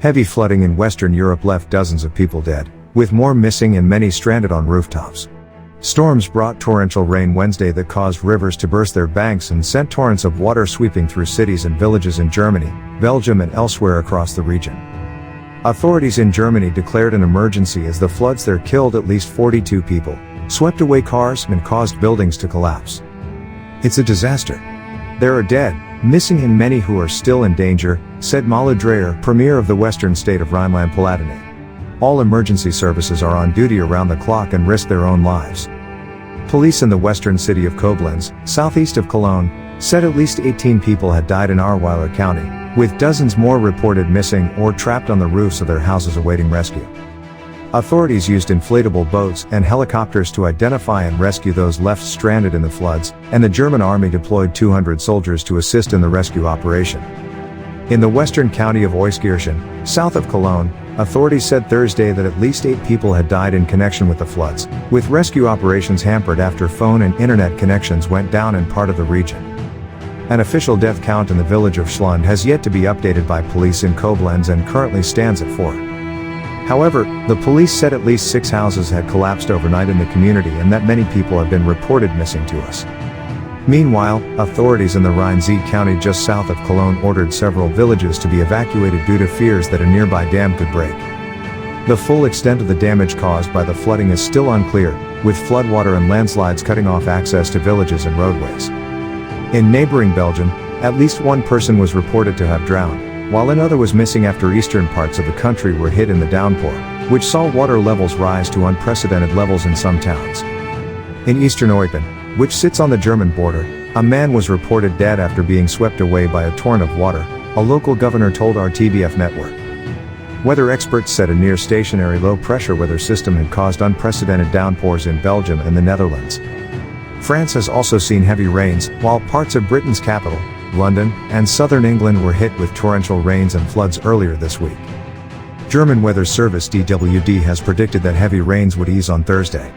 Heavy flooding in Western Europe left dozens of people dead, with more missing and many stranded on rooftops. Storms brought torrential rain Wednesday that caused rivers to burst their banks and sent torrents of water sweeping through cities and villages in Germany, Belgium and elsewhere across the region. Authorities in Germany declared an emergency as the floods there killed at least 42 people, swept away cars and caused buildings to collapse. It's a disaster. There are dead, missing and many who are still in danger, said Malu Dreyer, premier of the western state of Rhineland-Palatinate. All emergency services are on duty around the clock and risk their own lives. Police in the western city of Koblenz, southeast of Cologne, said at least 18 people had died in Ahrweiler County, with dozens more reported missing or trapped on the roofs of their houses awaiting rescue. Authorities used inflatable boats and helicopters to identify and rescue those left stranded in the floods, and the German army deployed 200 soldiers to assist in the rescue operation. In the western county of Euskirchen, south of Cologne, authorities said Thursday that at least 8 people had died in connection with the floods, with rescue operations hampered after phone and internet connections went down in part of the region. An official death count in the village of Schlund has yet to be updated by police in Koblenz and currently stands at 4. However, the police said at least 6 houses had collapsed overnight in the community and that many people have been reported missing to us. Meanwhile, authorities in the Rhine-Sieg county just south of Cologne ordered several villages to be evacuated due to fears that a nearby dam could break. The full extent of the damage caused by the flooding is still unclear, with floodwater and landslides cutting off access to villages and roadways. In neighboring Belgium, at least one person was reported to have drowned, while another was missing after eastern parts of the country were hit in the downpour, which saw water levels rise to unprecedented levels in some towns. In eastern Eupen, which sits on the German border, a man was reported dead after being swept away by a torrent of water, a local governor told RTBF network. Weather experts said a near-stationary low-pressure weather system had caused unprecedented downpours in Belgium and the Netherlands. France has also seen heavy rains, while parts of Britain's capital, London, and southern England were hit with torrential rains and floods earlier this week. German weather service DWD has predicted that heavy rains would ease on Thursday.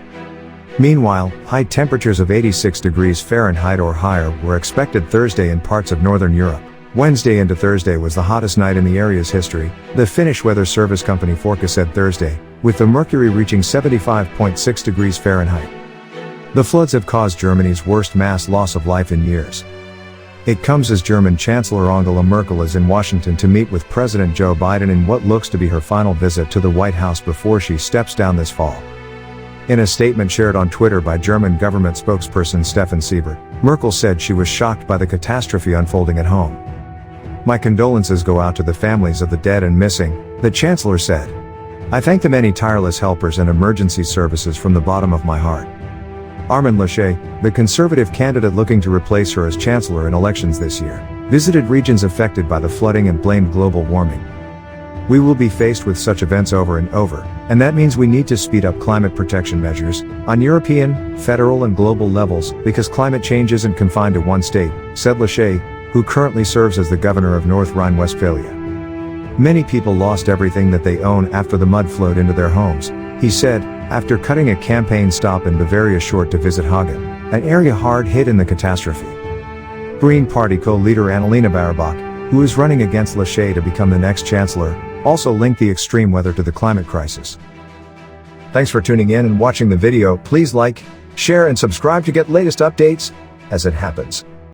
Meanwhile, high temperatures of 86 degrees Fahrenheit or higher were expected Thursday in parts of northern Europe. Wednesday into Thursday was the hottest night in the area's history, the Finnish weather service company Forka said Thursday, with the mercury reaching 75.6 degrees Fahrenheit. The floods have caused Germany's worst mass loss of life in years. It comes as German Chancellor Angela Merkel is in Washington to meet with President Joe Biden in what looks to be her final visit to the White House before she steps down this fall. In a statement shared on Twitter by German government spokesperson Stefan Siebert, Merkel said she was shocked by the catastrophe unfolding at home. "My condolences go out to the families of the dead and missing," the Chancellor said. "I thank the many tireless helpers and emergency services from the bottom of my heart." Armin Laschet, the conservative candidate looking to replace her as Chancellor in elections this year, visited regions affected by the flooding and blamed global warming. "We will be faced with such events over and over, and that means we need to speed up climate protection measures, on European, federal and global levels, because climate change isn't confined to one state," said Laschet, who currently serves as the governor of North Rhine-Westphalia. "Many people lost everything that they own after the mud flowed into their homes," he said, after cutting a campaign stop in Bavaria short to visit Hagen, an area hard hit in the catastrophe. Green Party co-leader Annalena Baerbock, who is running against Laschet to become the next chancellor, also linked the extreme weather to the climate crisis. Thanks for tuning in and watching the video. Please like, share and subscribe to get latest updates as it happens.